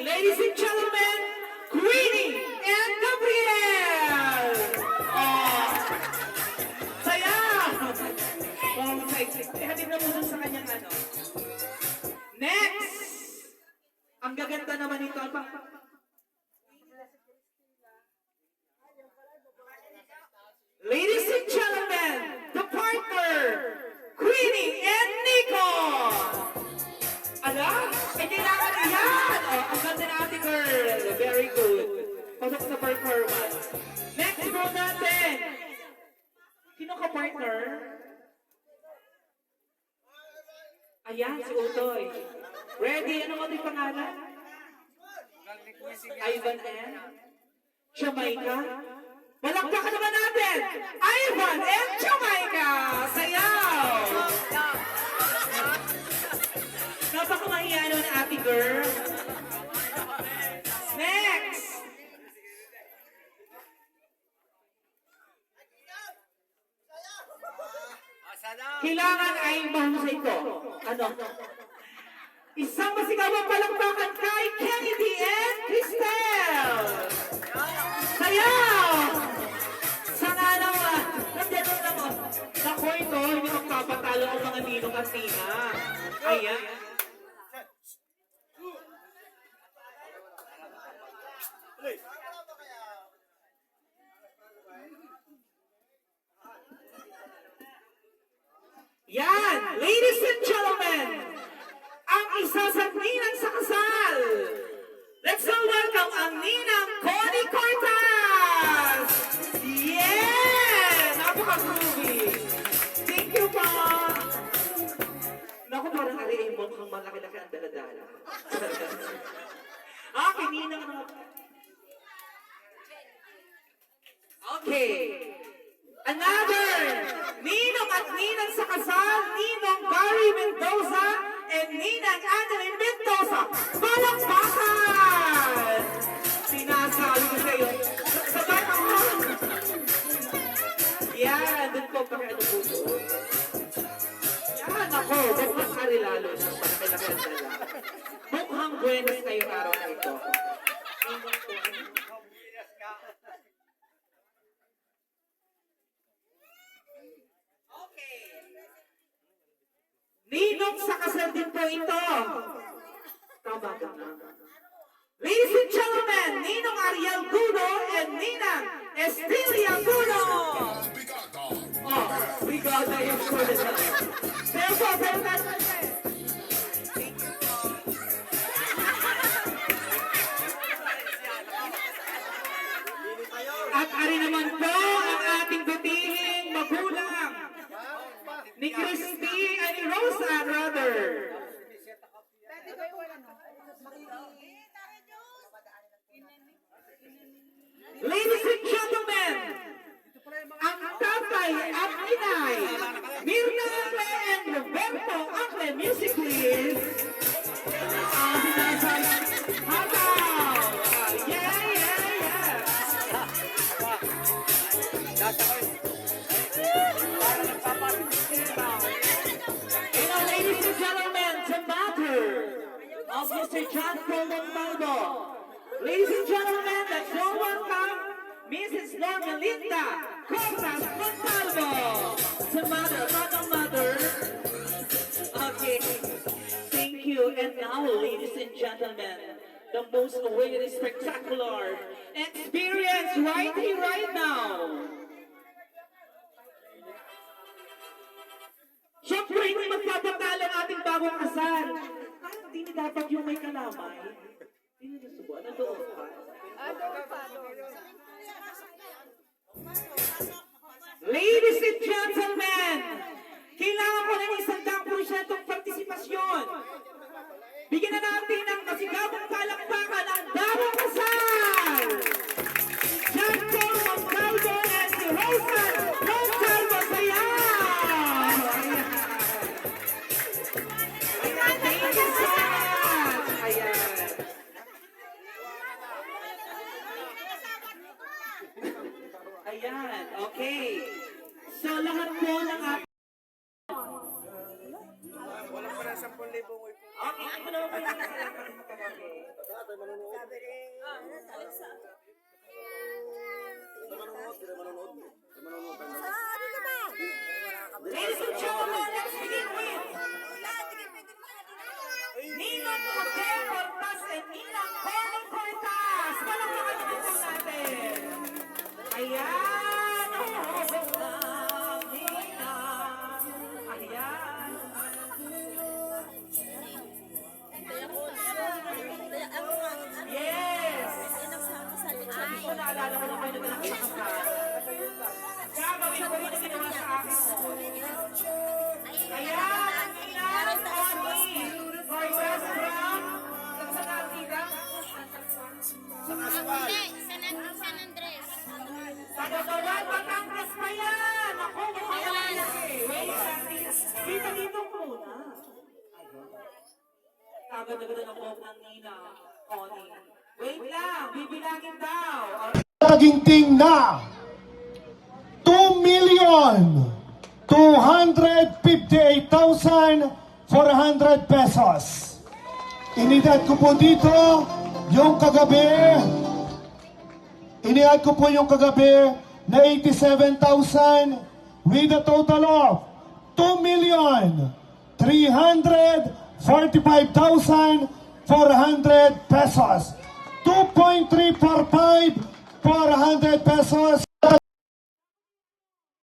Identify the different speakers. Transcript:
Speaker 1: Ladies and gentlemen, Queenie and Gabriel! Oh, saya! Oh, hatid na muna sa kanyang ano. Next! Ang gaganda naman ito. Ladies and gentlemen, the partner, Queenie and Nico! Ala, kailangan yan! Oh, ang ganda na ate girl. Very good. Pasok sa performance. Next row natin. Sino ka partner? Ayan, si Utoy. Ready? Ano ang ating pangalan? Ivan and Jamaica. Malakpakan naman natin! Ivan and Jamaica! Sayaw! Napakamahiya naman na ate girl. Next! Kailangan ay mahusay ko. Ano? Isang masigawang palakpakan kay Kennedy and Cristel! Sayaw! Sa nga naman, nagdanoon lang ako. Naku ito, hindi magpapatalo ang mga ninong at nina. Ayan. Yan! Ladies and gentlemen, ang isa sa ninang sa kasal. Let's all welcome ang ninang Connie Cortaz! Yeah! Napaka-groovy! Thank you pa! Naku, parang ariimon kang malaki-laki ang daladala. Ninang naman. Okay. Another! Ninong at ninang sa kasal, Ninong Barry Mendoza and Ninang Annalyn Mendoza. Palakpakan! Sinasabi ko sa iyo. Sabay ako. Yan, doon ko pakiano po. Yan ako, mukhang karilalo ng malaki-laki ang dala. Mukhang buenos ngayong araw na ito. Ninong sa kasal din po ito. Tama ka na. Ladies and gentlemen, Ninong Ariel Guno and Ninang Estelia Guno. Oh, brigada yung sulit na. Pero po, at ari naman po ang ating butihing magulang ni Christy and ni Rosa, brother. Ladies and gentlemen, ang tatay at inay, Mirna Akle and Roberto Akle, music please. Ladies and gentlemen, the mother of Mr. John Paul Montalvo. Ladies and gentlemen, let's all welcome Mrs. Normelinda Cortaz Montalvo. The mother, mother. Okay, thank you. And now, ladies and gentlemen, the most awaited spectacular experience right here, right now. Siyempre, hindi magpapatalo ang ating bagong kasal. Hindi ni dapat yung may kalamay. Hindi na nasubuan. Nandoon pa. Ladies and gentlemen, kailangan ko ng 100% partisipasyon. Bigyan na natin ng masigabong palakpakan ang bagong kasal. John Paul Montalvo and si Rosa Montalvo Sayaw. Ayan, okay. So lahat po ng ating...
Speaker 2: Walang para 10,000
Speaker 1: Okay, ako naman po yung nasa lahat ng mga Ladies and gentlemen, let's begin with Ninang Hotel Cortas and Ninang Connie Cortas. Palakpakan naman po natin. Ayan. Ninang. Ayan. Yes. Ako naalala ko na kayo na pinakasal. Gagawin ko rin ang ginawa sa akin. Ayan, ang Ninang Connie Cortas from saan nakita?
Speaker 2: San Andres.
Speaker 1: Tagagawan, Batangas pa yan! Ako, mukhang malaki. Wait, dito muna. Kaganda-ganda ng buhok ng Nina, Connie. Wait lang, bibilangin daw.
Speaker 3: Taginting na 2,258,400 pesos. Inidad ko po dito yung kagabi. Inihad ko po yung kagabi na 87,000 with a total of 2,345,400 pesos. 2.345 400 pesos.